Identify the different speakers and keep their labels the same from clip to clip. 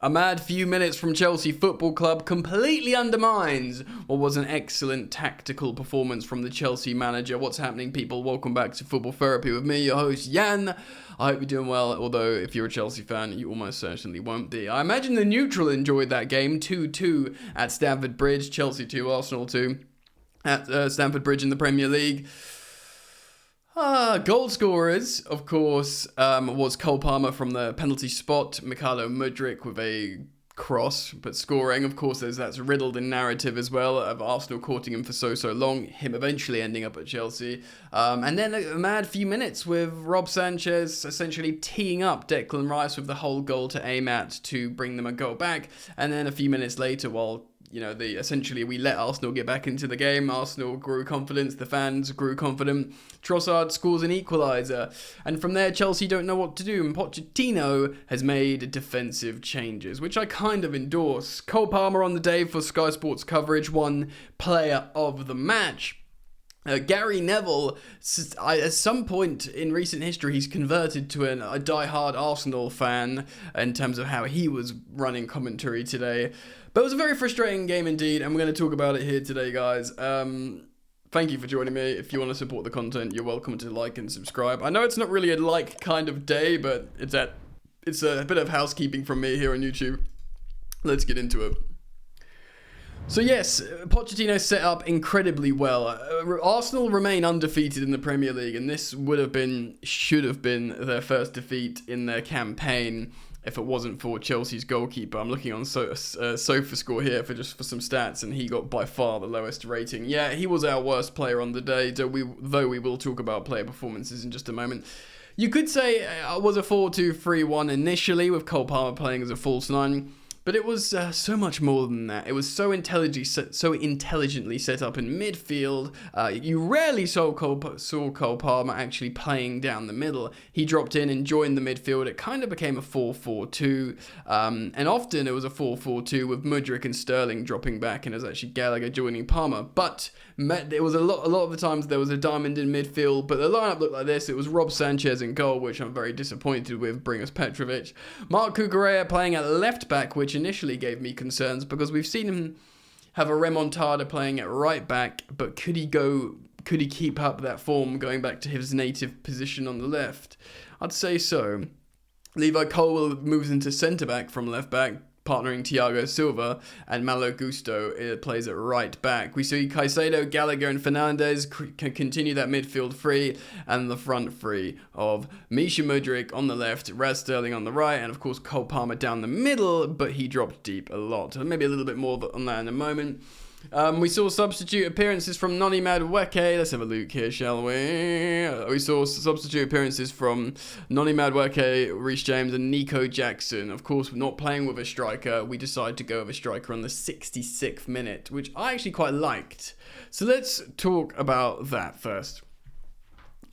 Speaker 1: A mad few minutes from Chelsea Football Club completely undermines what was an excellent tactical performance from the Chelsea manager. What's happening, people? Welcome back to Football Therapy with me, your host, Jan. I hope you're doing well, although if you're a Chelsea fan, you almost certainly won't be. I imagine the neutral enjoyed that game, 2-2 at Stamford Bridge, Chelsea 2, Arsenal 2 at Stamford Bridge in the Premier League. Goal scorers, of course, was Cole Palmer from the penalty spot, Mykhailo Mudryk with a cross, but scoring, of course, that's riddled in narrative as well, of Arsenal courting him for so long, him eventually ending up at Chelsea. And then a mad few minutes with Rob Sanchez essentially teeing up Declan Rice with the whole goal to aim at to bring them a goal back. And then a few minutes later, while essentially we let Arsenal get back into the game. Arsenal grew confidence, the fans grew confident. Trossard scores an equaliser. And from there, Chelsea don't know what to do. And Pochettino has made defensive changes, which I kind of endorse. Cole Palmer on the day for Sky Sports coverage, won player of the match. Gary Neville, at some point in recent history, he's converted to a die-hard Arsenal fan in terms of how he was running commentary today. But it was a very frustrating game indeed, and we're going to talk about it here today, guys. Thank you for joining me. If you want to support the content, you're welcome to like and subscribe. I know it's not really a like kind of day, but it's a bit of housekeeping from me here on YouTube. Let's get into it. So yes, Pochettino set up incredibly well. Arsenal remain undefeated in the Premier League, and this should have been their first defeat in their campaign if it wasn't for Chelsea's goalkeeper. I'm looking on SofaScore here for some stats, and he got by far the lowest rating. Yeah, he was our worst player on the day, though we will talk about player performances in just a moment. You could say it was a 4-2-3-1 initially, with Cole Palmer playing as a false nine. But it was so much more than that. It was so intelligently set up in midfield. You rarely saw Cole Palmer actually playing down the middle. He dropped in and joined the midfield. It kind of became a 4-4-2. And often it was a 4-4-2 with Mudryk and Sterling dropping back, and it was actually Gallagher joining Palmer. But it was a lot of the times there was a diamond in midfield, but the lineup looked like this. It was Rob Sanchez in goal, which I'm very disappointed with, Bringus Petrovic. Mark Cucurella playing at left back, which initially gave me concerns because we've seen him have a remontada playing at right back, but could he keep up that form going back to his native position on the left? I'd say so. Levi Colwill moves into centre back from left back, partnering Thiago Silva, and Malo Gusto plays at right back. We see Caicedo, Gallagher and Fernandes can continue that midfield free, and the front free of Misha Mudryk on the left, Raz Sterling on the right, and of course Cole Palmer down the middle, but he dropped deep a lot. Maybe a little bit more on that in a moment. We saw substitute appearances from Noni Madueke. Let's have a look here, shall we? We saw substitute appearances from Noni Madueke, Reece James, and Nico Jackson. Of course, we're not playing with a striker. We decided to go with a striker on the 66th minute, which I actually quite liked. So let's talk about that first.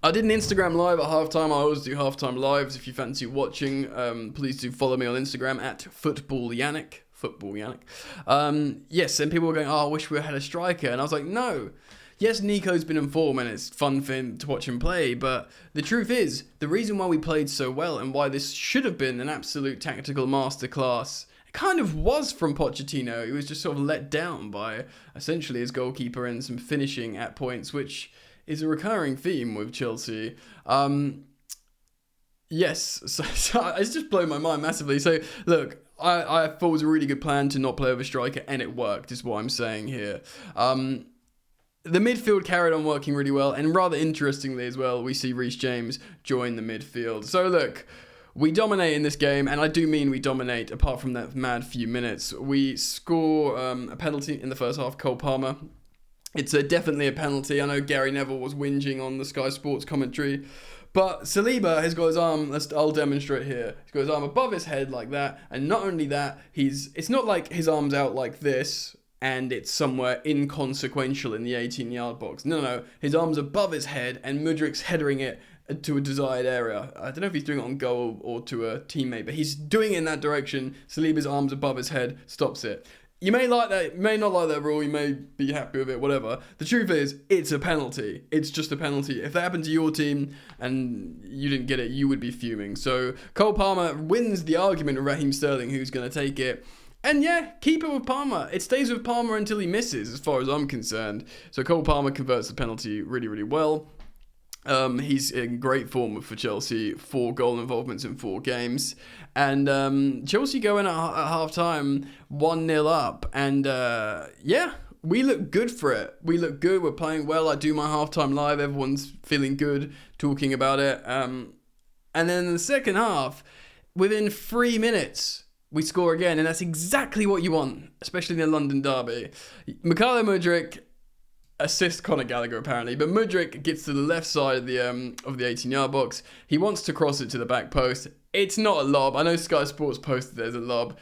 Speaker 1: I did an Instagram live at halftime. I always do halftime lives. If you fancy watching, please do follow me on Instagram at FootballYannick. Yes, and people were going, I wish we had a striker. And I was like, no. Yes, Nico's been in form and it's fun for him to watch him play, but the truth is, the reason why we played so well and why this should have been an absolute tactical masterclass, it kind of was from Pochettino. He was just sort of let down by essentially his goalkeeper and some finishing at points, which is a recurring theme with Chelsea. Yes, so it's just blown my mind massively. So, look, I thought it was a really good plan to not play with a striker, and it worked, is what I'm saying here. The midfield carried on working really well, and rather interestingly as well, we see Reece James join the midfield. So, look, we dominate in this game, and I do mean we dominate, apart from that mad few minutes. We score a penalty in the first half, Cole Palmer. It's definitely a penalty. I know Gary Neville was whinging on the Sky Sports commentary, but Saliba has got his arm, I'll demonstrate here. He's got his arm above his head like that, and not only that, it's not like his arm's out like this, and it's somewhere inconsequential in the 18-yard box. No, his arm's above his head, and Mudryk's headering it to a desired area. I don't know if he's doing it on goal or to a teammate, but he's doing it in that direction. Saliba's arm's above his head, stops it. You may like that, you may not like that rule, you may be happy with it, whatever. The truth is, it's a penalty. It's just a penalty. If that happened to your team and you didn't get it, you would be fuming. So Cole Palmer wins the argument with Raheem Sterling, who's going to take it. And yeah, keep it with Palmer. It stays with Palmer until he misses, as far as I'm concerned. So Cole Palmer converts the penalty really, really well. He's in great form for Chelsea, 4 goal involvements in 4 games. And Chelsea go in at half-time 1-0 up. And yeah, we look good for it. We look good. We're playing well. I do my half-time live. Everyone's feeling good, talking about it. And then in the second half, within 3 minutes, we score again. And that's exactly what you want, especially in the London derby. Mikhailo Mudryk assists Conor Gallagher apparently, but Mudryk gets to the left side of the 18-yard box. He wants to cross it to the back post. It's not a lob. I know Sky Sports posted there's a lob.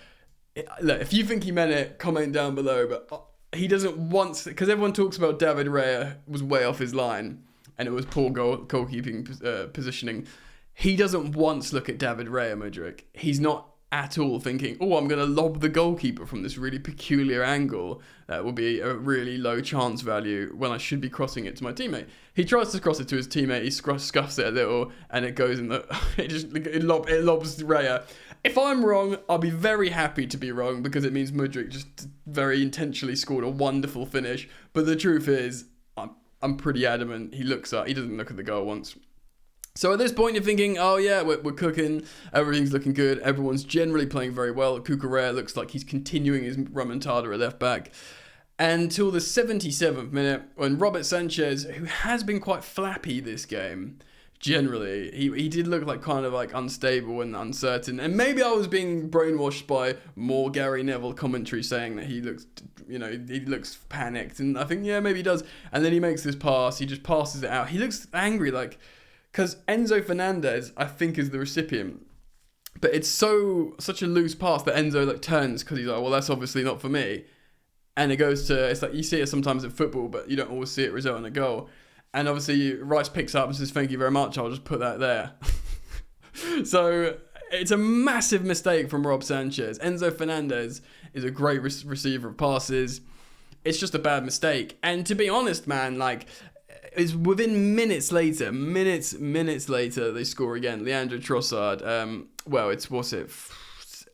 Speaker 1: Look, if you think he meant it, comment down below. But he doesn't want, because everyone talks about David Raya was way off his line and it was poor goalkeeping positioning. He doesn't once look at David Raya, Mudryk. He's not at all thinking, oh, I'm going to lob the goalkeeper from this really peculiar angle. That will be a really low chance value when I should be crossing it to my teammate. He tries to cross it to his teammate, he scuffs it a little, and it goes in the... it lobs Raya. If I'm wrong, I'll be very happy to be wrong, because it means Mudryk just very intentionally scored a wonderful finish. But the truth is, I'm pretty adamant he doesn't look at the goal once. So at this point, you're thinking, oh yeah, we're cooking, everything's looking good, everyone's generally playing very well. Cucurella looks like he's continuing his remontada at left back. Until the 77th minute, when Robert Sanchez, who has been quite flappy this game, generally, he did look like kind of like unstable and uncertain. And maybe I was being brainwashed by more Gary Neville commentary saying that he looks panicked. And I think, yeah, maybe he does. And then he makes this pass, he just passes it out. He looks angry, like... Because Enzo Fernandez, I think, is the recipient. But it's such a loose pass that Enzo turns because he's like, well, that's obviously not for me. And it goes to, it's like you see it sometimes in football, but you don't always see it result in a goal. And obviously Rice picks up and says, thank you very much, I'll just put that there. So it's a massive mistake from Rob Sanchez. Enzo Fernandez is a great receiver of passes. It's just a bad mistake. And to be honest, man, it's within minutes later, they score again. Leandro Trossard, what's it,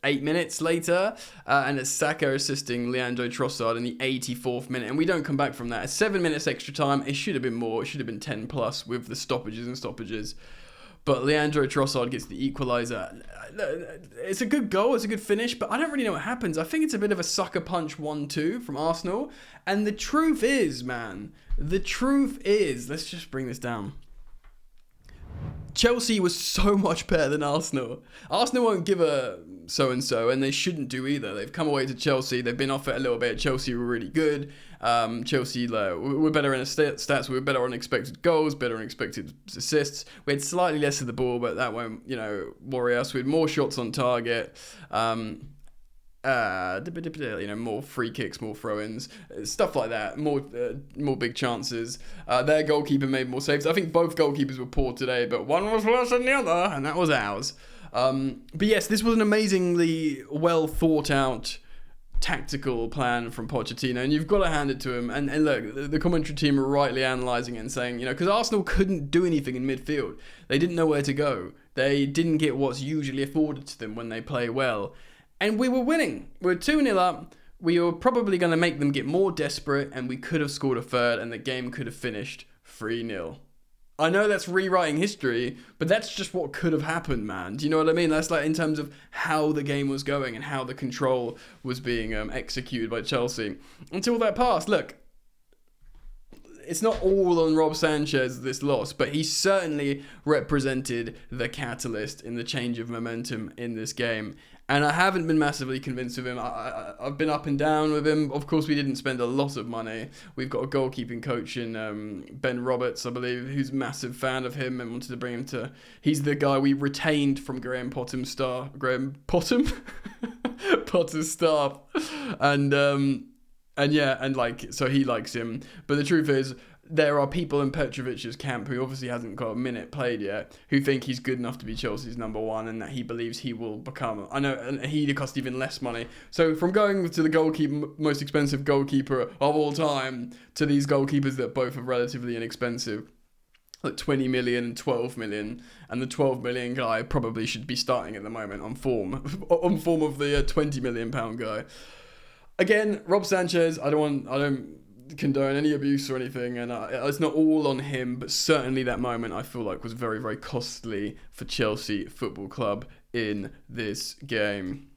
Speaker 1: 8 minutes later, and it's Saka assisting Leandro Trossard in the 84th minute, and we don't come back from that. 7 minutes extra time, it should have been more, it should have been 10 plus with the stoppages. But Leandro Trossard gets the equaliser. It's a good goal, it's a good finish, but I don't really know what happens. I think it's a bit of a sucker punch 1-2 from Arsenal. And the truth is, let's just bring this down. Chelsea was so much better than Arsenal. Arsenal won't give a so-and-so, and they shouldn't do either. They've come away to Chelsea. They've been off it a little bit. Chelsea were really good. Chelsea were better in stats. We were better on expected goals, better on expected assists. We had slightly less of the ball, but that won't, worry us. We had more shots on target. More free kicks, more throw-ins, stuff like that, more big chances. Their goalkeeper made more saves. I think both goalkeepers were poor today, but one was worse than the other, and that was ours. But yes, this was an amazingly well thought out tactical plan from Pochettino, and you've got to hand it to him. And look, the commentary team are rightly analysing it and saying, because Arsenal couldn't do anything in midfield. They didn't know where to go. They didn't get what's usually afforded to them when they play well. And we were winning. We were 2-0 up. We were probably going to make them get more desperate, and we could have scored a third, and the game could have finished 3-0. I know that's rewriting history, but that's just what could have happened, man. Do you know what I mean? That's in terms of how the game was going and how the control was being executed by Chelsea. Until that pass, look, it's not all on Rob Sanchez, this loss, but he certainly represented the catalyst in the change of momentum in this game. And I haven't been massively convinced of him. I've been up and down with him. Of course, we didn't spend a lot of money. We've got a goalkeeping coach in Ben Roberts, I believe, who's a massive fan of him and wanted to bring him to... He's the guy we retained from Potter's staff. So he likes him. But the truth is, there are people in Petrovic's camp who obviously hasn't got a minute played yet, who think he's good enough to be Chelsea's number one, and that he believes he will become. I know, and he'd cost even less money. So from going to the goalkeeper, most expensive goalkeeper of all time, to these goalkeepers that both are relatively inexpensive, like 20 million and 12 million, and the 12 million guy probably should be starting at the moment on form of the 20 million pound guy. Again, Rob Sanchez, I don't condone any abuse or anything, and it's not all on him, but certainly that moment I feel like was very, very costly for Chelsea Football Club in this game.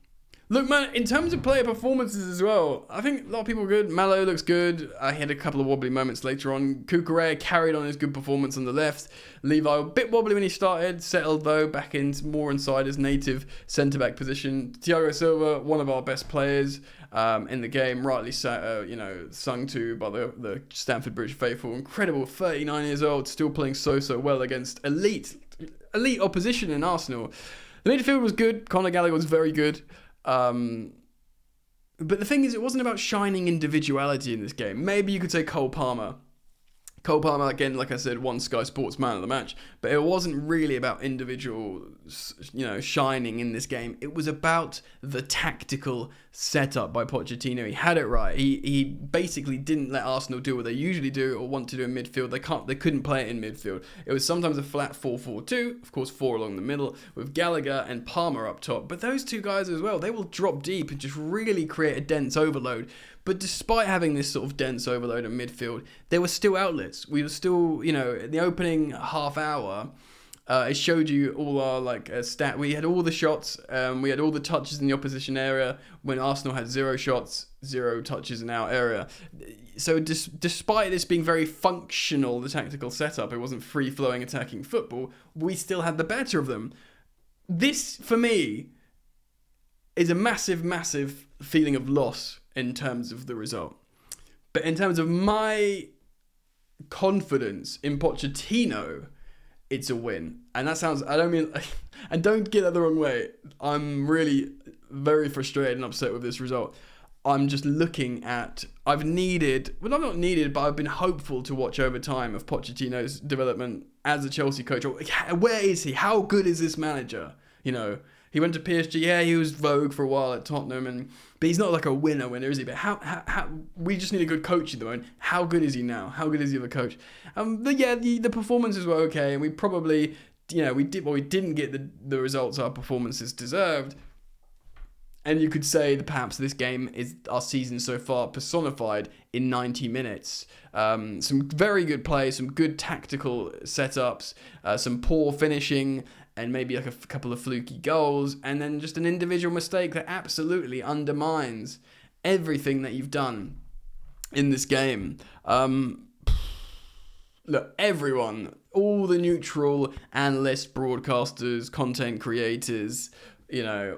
Speaker 1: Look, man, in terms of player performances as well, I think a lot of people are good. Malo looks good. He had a couple of wobbly moments later on. Cucurella carried on his good performance on the left. Levi, a bit wobbly when he started, settled though, back in more inside his native centre-back position. Thiago Silva, one of our best players in the game, rightly sung to by the Stamford Bridge faithful. Incredible, 39 years old, still playing so well against elite opposition in Arsenal. The midfield was good. Conor Gallagher was very good. But the thing is, it wasn't about shining individuality in this game. Maybe you could say Cole Palmer. Cole Palmer, again, like I said, won Sky Sports Man of the Match, but it wasn't really about individual, shining in this game. It was about the tactical setup by Pochettino. He had it right. He basically didn't let Arsenal do what they usually do or want to do in midfield. They couldn't play it in midfield. It was sometimes a flat 4-4-2, of course, 4 along the middle, with Gallagher and Palmer up top. But those two guys as well, they will drop deep and just really create a dense overload. But despite having this sort of dense overload in midfield, there were still outlets. We were still, in the opening half hour, it showed you all our stat. We had all the shots. We had all the touches in the opposition area when Arsenal had 0 shots, 0 touches in our area. So despite this being very functional, the tactical setup, it wasn't free-flowing attacking football, we still had the better of them. This, for me, is a massive, massive feeling of loss in terms of the result. But in terms of my confidence in Pochettino, it's a win. And that sounds, I don't mean, and don't get that the wrong way. I'm really very frustrated and upset with this result. I'm just looking at, I've been hopeful to watch over time of Pochettino's development as a Chelsea coach. Where is he? How good is this manager? He went to PSG. Yeah, he was vogue for a while at Tottenham, but he's not like a winner, is he? But how we just need a good coach at the moment. How good is he now? How good is he as a coach? The performances were okay, and we probably, we didn't get the results our performances deserved. And you could say that perhaps this game is our season so far personified in 90 minutes. Some very good play, some good tactical setups, some poor finishing, and maybe like a couple of fluky goals, and then just an individual mistake that absolutely undermines everything that you've done in this game. Look, everyone, all the neutral analysts, broadcasters, content creators,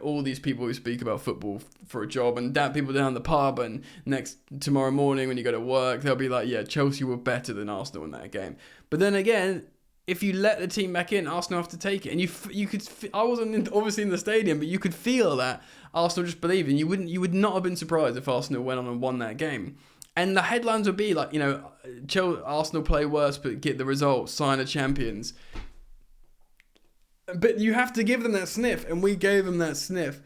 Speaker 1: all these people who speak about football for a job, and people down the pub, and tomorrow morning when you go to work, they'll be like, yeah, Chelsea were better than Arsenal in that game. But then again, if you let the team back in, Arsenal have to take it. And you could, I wasn't obviously in the stadium, but you could feel that Arsenal just believed, and you would not have been surprised if Arsenal went on and won that game. And the headlines would be like, Arsenal play worse but get the result, sign of champions. But you have to give them that sniff, and we gave them that sniff.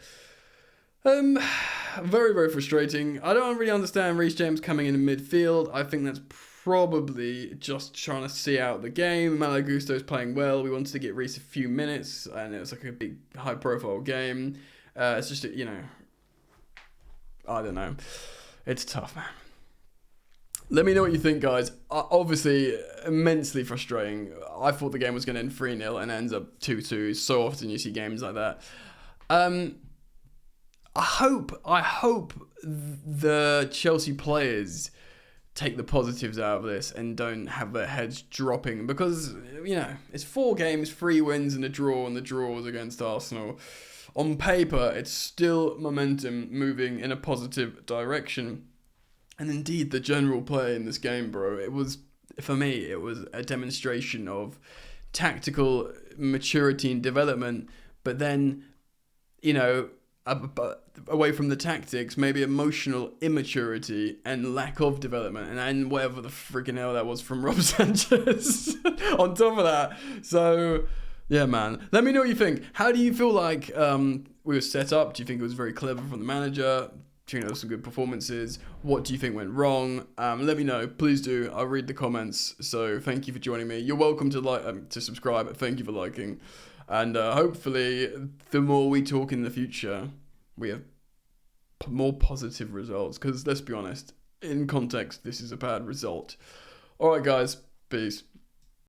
Speaker 1: Very, very frustrating. I don't really understand Reece James coming in midfield. I think that's probably just trying to see out the game. Malo Gusto's playing well. We wanted to get Reece a few minutes, and it was like a big, high-profile game. It's just, I don't know. It's tough, man. Let me know what you think, guys. Obviously, immensely frustrating. I thought the game was going to end 3-0 and it ends up 2-2. So often you see games like that. I hope the Chelsea players take the positives out of this and don't have their heads dropping, because, it's 4 games, 3 wins and a draw, and the draw was against Arsenal. On paper, it's still momentum moving in a positive direction. And indeed, the general play in this game, bro, for me, it was a demonstration of tactical maturity and development. But then, away from the tactics, maybe emotional immaturity and lack of development, and whatever the freaking hell that was from Rob Sanchez on top of that. So, yeah, man. Let me know what you think. How do you feel like we were set up? Do you think it was very clever from the manager? Do you think there were some good performances? What do you think went wrong? Let me know. Please do. I'll read the comments. So thank you for joining me. You're welcome to subscribe. Thank you for liking. And hopefully, the more we talk in the future, we have more positive results. Because let's be honest, in context, this is a bad result. All right, guys. Peace.